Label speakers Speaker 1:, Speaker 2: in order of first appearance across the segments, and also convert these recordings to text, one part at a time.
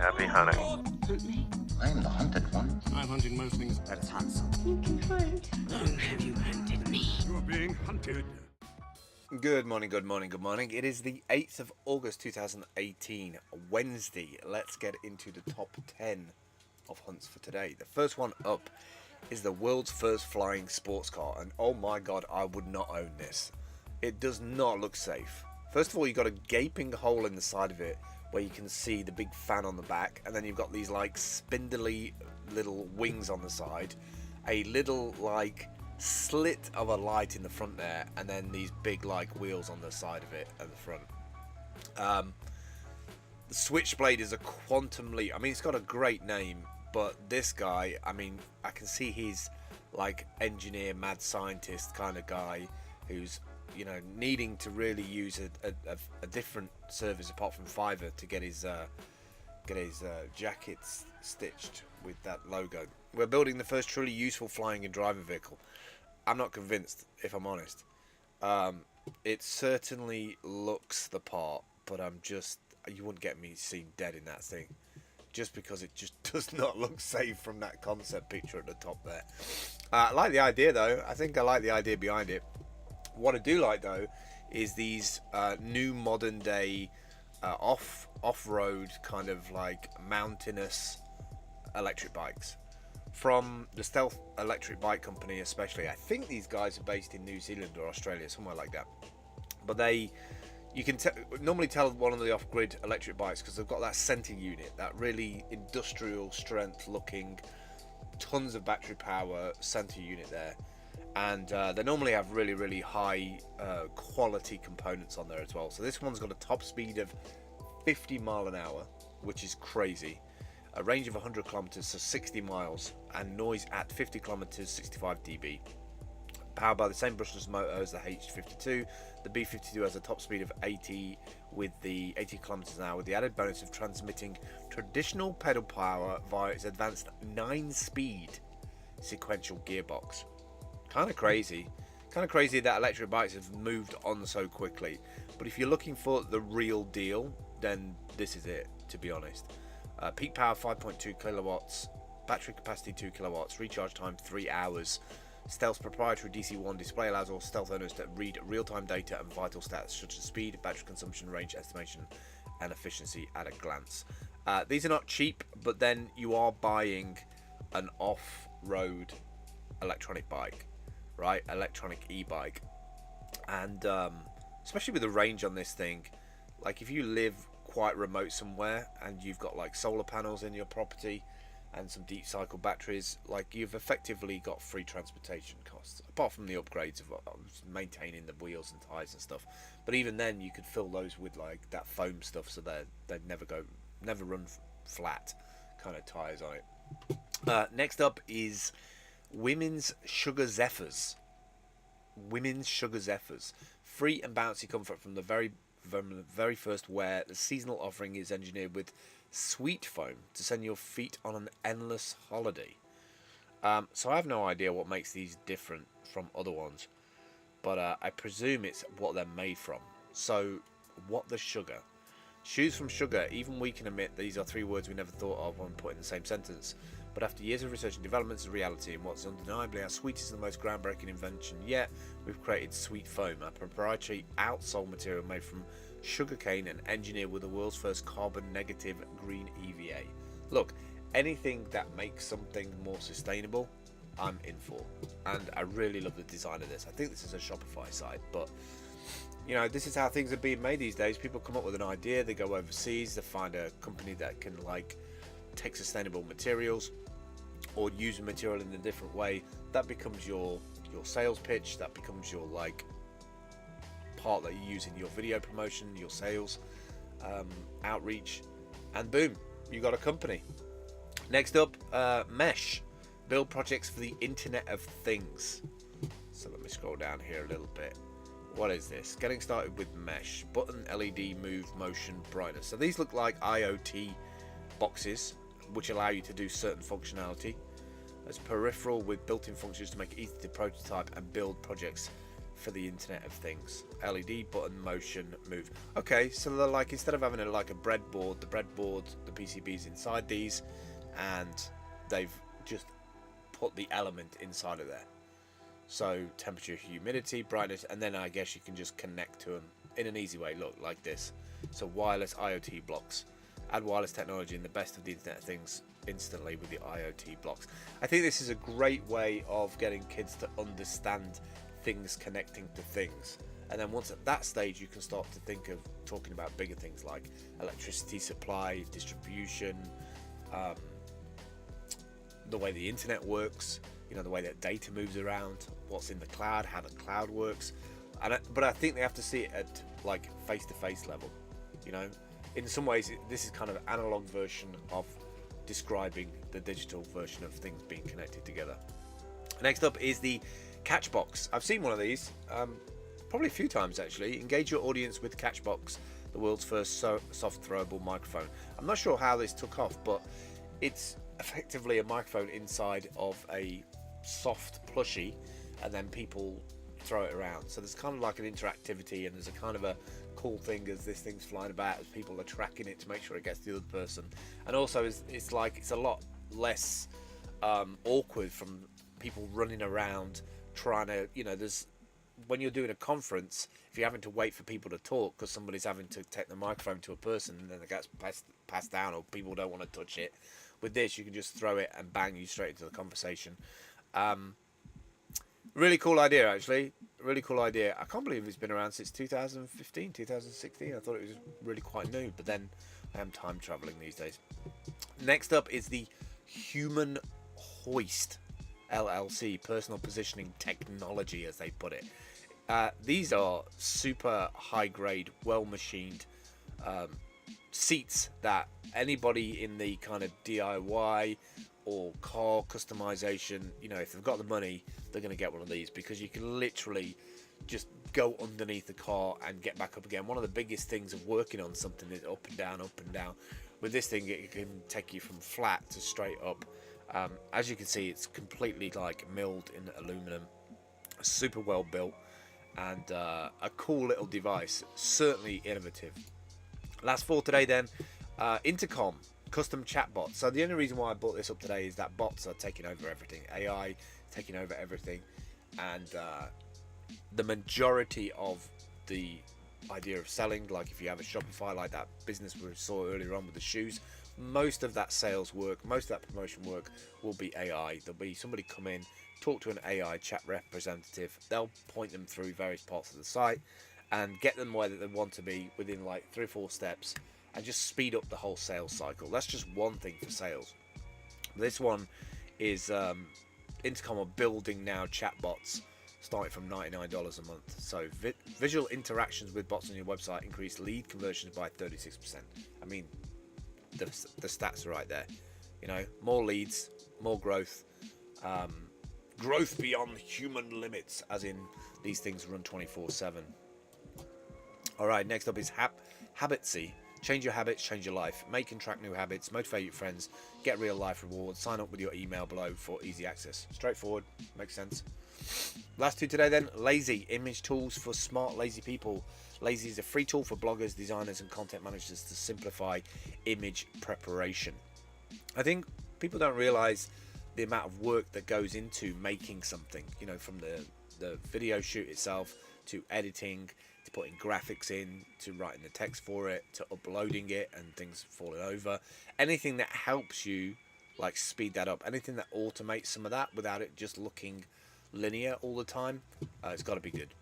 Speaker 1: Happy hunting.
Speaker 2: Hunt me.
Speaker 3: I am the hunted one.
Speaker 4: I'm hunting most things.
Speaker 2: Let us hunt something.
Speaker 5: You can hunt.
Speaker 2: Long have you hunted me?
Speaker 4: You're being hunted.
Speaker 1: Good morning, good morning, good morning. It is the 8th of August 2018, Wednesday. Let's get into the top 10 of hunts for today. The first one up is the world's first flying sports car, and oh my god, I would not own this. It does not look safe. First of all, you've got a gaping hole in the side of it where you can see the big fan on the back, and then you've got these like spindly little wings on the side, a little like slit of a light in the front there, and then these big like wheels on the side of it at the front. The Switchblade is a quantum leap. I mean, it's got a great name, but this guy, I mean, I can see he's like engineer, mad scientist kind of guy who's, you know, needing to really use a different service apart from Fiverr to get his jackets stitched with that logo. We're building the first truly useful flying and driving vehicle. I'm not convinced, if I'm honest. It certainly looks the part, but you wouldn't get me seen dead in that thing, just because it just does not look safe from that concept picture at the top there. I like the idea though. I think I like the idea behind it. What I do like though is these new modern day off-road kind of like mountainous electric bikes from the Stealth Electric Bike Company, especially. I think these guys are based in New Zealand or Australia, somewhere like that. But you can normally tell one of the off-grid electric bikes because they've got that center unit, that really industrial strength looking, tons of battery power center unit there. And they normally have really high quality components on there as well. So this one's got a top speed of 50 mile an hour, which is crazy. A range of 100 kilometers, so 60 miles, and noise at 50 kilometers, 65 dB. Powered by the same brushless motor as the H52, the B52 has a top speed of 80 with the 80 kilometers an hour, with the added bonus of transmitting traditional pedal power via its advanced 9-speed sequential gearbox. Kind of crazy that electric bikes have moved on so quickly. But if you're looking for the real deal, then this is it, to be honest. Peak power 5.2 kilowatts, battery capacity 2 kilowatts, recharge time 3 hours. Stealth's proprietary DC-1 display allows all Stealth owners to read real-time data and vital stats such as speed, battery consumption, range estimation, and efficiency at a glance. These are not cheap, but then you are buying an off-road electronic bike, right? Electronic e-bike, and especially with the range on this thing, like if you live quite remote somewhere and you've got like solar panels in your property and some deep cycle batteries, like you've effectively got free transportation costs, apart from the upgrades of maintaining the wheels and tires and stuff. But even then you could fill those with like that foam stuff, so they'd never run flat kind of tires on it. Next up is Women's Sugar Zephyrs. Women's Sugar Zephyrs, free and bouncy comfort from the very first wear. The seasonal offering is engineered with sweet foam to send your feet on an endless holiday. So I have no idea what makes these different from other ones, but I presume it's what they're made from. So what the sugar? Shoes from sugar. Even we can admit these are 3 words we never thought of when put in the same sentence. But after years of research and development, it's a reality, and what's undeniably our sweetest and the most groundbreaking invention yet, we've created Sweet Foam, a proprietary outsole material made from sugarcane and engineered with the world's first carbon negative green EVA. Look, anything that makes something more sustainable, I'm in for. And I really love the design of this. I think this is a Shopify site, but you know, this is how things are being made these days. People come up with an idea, they go overseas, they find a company that can like take sustainable materials or use a material in a different way. That becomes your sales pitch. That becomes your like part that you use in your video promotion, your sales outreach, and boom, you got a company. Next up, Mesh. Build projects for the Internet of Things. So let me scroll down here a little bit. What is this? Getting started with Mesh. Button, LED, move, motion, brightness. So these look like IoT boxes which allow you to do certain functionality. There's peripheral with built-in functions to make it easy to prototype and build projects for the Internet of Things. LED button motion move. Okay, so they're like, instead of having a breadboard, the PCB's inside these, and they've just put the element inside of there. So temperature, humidity, brightness, and then I guess you can just connect to them in an easy way. Look, like this. So wireless IoT blocks. Add wireless technology in the best of the Internet of Things instantly with the IoT blocks. I think this is a great way of getting kids to understand things connecting to things. And then once at that stage, you can start to think of talking about bigger things like electricity supply, distribution, the way the internet works, the way that data moves around, what's in the cloud, how the cloud works. But I think they have to see it at like face-to-face level. In some ways, this is kind of an analog version of describing the digital version of things being connected together. Next up is the Catchbox. I've seen one of these, probably a few times actually. Engage your audience with Catchbox, the world's first soft throwable microphone. I'm not sure how this took off, but it's effectively a microphone inside of a soft plushie, and then people throw it around. So there's kind of like an interactivity, and there's a kind of a cool thing as this thing's flying about, as people are tracking it to make sure it gets to the other person. And also it's a lot less awkward from people running around trying to, there's, when you're doing a conference, if you're having to wait for people to talk because somebody's having to take the microphone to a person and then it gets passed down, or people don't want to touch it. With this, you can just throw it and bang you straight into the conversation. Really cool idea, actually. Really cool idea. I can't believe it's been around since 2015, 2016. I thought it was really quite new, but then I am time traveling these days. Next up is the Human Hoist LLC, personal positioning technology, as they put it. These are super high grade, well machined seats that anybody in the kind of DIY or car customization, if they've got the money, they're going to get one of these, because you can literally just go underneath the car and get back up again. One of the biggest things of working on something is up and down, up and down. With this thing, it can take you from flat to straight up. As you can see, it's completely like milled in aluminum, super well built, and a cool little device, certainly innovative. Last for today then, Intercom custom chatbot. So the only reason why I brought this up today is that bots are taking over everything, AI taking over everything, and the majority of the idea of selling, like if you have a Shopify, like that business we saw earlier on with the shoes, most of that sales work, most of that promotion work will be AI. There'll be somebody come in, talk to an AI chat representative, they'll point them through various parts of the site and get them where they want to be within like 3 or 4 steps, and just speed up the whole sales cycle. That's just one thing for sales. This one is Intercom are building now chatbots starting from $99 a month. So visual interactions with bots on your website increase lead conversions by 36%. I mean, the stats are right there. More leads, more growth, growth beyond human limits, as in these things run 24/7. All right, next up is Habitsy. Change your habits, change your life. Make and track new habits, motivate your friends, get real life rewards, sign up with your email below for easy access. Straightforward, makes sense. Last two today then, Lazy, image tools for smart lazy people. Lazy is a free tool for bloggers, designers and content managers to simplify image preparation. I think people don't realize the amount of work that goes into making something, from the video shoot itself to editing, to putting graphics in, to writing the text for it, to uploading it and things falling over. Anything that helps you like speed that up, anything that automates some of that without it just looking linear all the time, it's got to be good.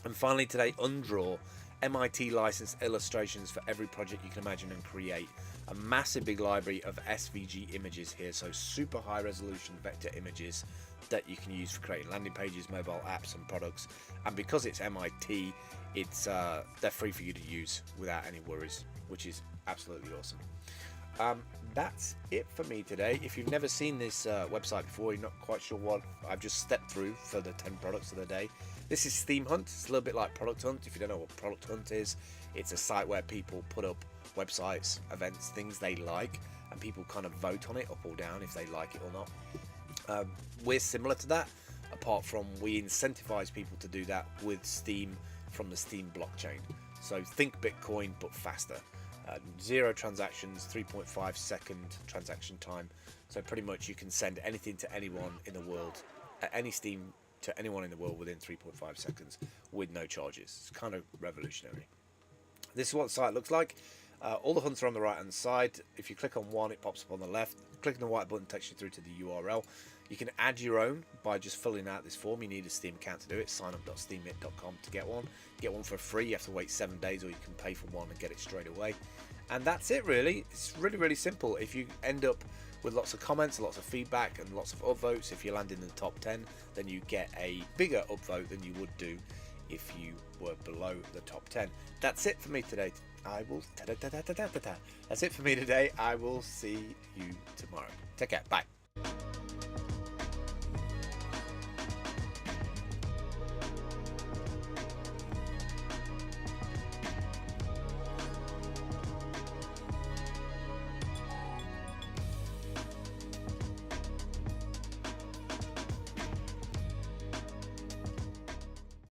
Speaker 1: And finally today, Undraw, MIT licensed illustrations for every project you can imagine and create. A massive big library of SVG images here, so super high resolution vector images that you can use for creating landing pages, mobile apps and products. And because it's MIT, it's they're free for you to use without any worries, which is absolutely awesome. That's it for me today. If you've never seen this website before, you're not quite sure what I've just stepped through for the 10 products of the day. This is Theme Hunt. It's a little bit like Product Hunt. If you don't know what Product Hunt is, it's a site where people put up websites, events, things they like, and people kind of vote on it up or down if they like it or not. We're similar to that, apart from we incentivize people to do that with Steam from the Steam blockchain. So think Bitcoin but faster. 0 transactions, 3.5 second transaction time. So pretty much you can send anything to anyone in the world, at any Steam to anyone in the world within 3.5 seconds with no charges. It's kind of revolutionary. This is what the site looks like. All the hunts are on the right hand side. If you click on one, it pops up on the left. Clicking the white button takes you through to the URL. You can add your own by just filling out this form. You need a Steam account to do it. Signup.steamit.com to get one. Get one for free. You have to wait 7 days, or you can pay for one and get it straight away. And that's it, really. It's really, really simple. If you end up with lots of comments, lots of feedback, and lots of upvotes, if you land in the top 10, then you get a bigger upvote than you would do if you were below the top 10. That's it for me today. That's it for me today. I will see you tomorrow. Take care. Bye.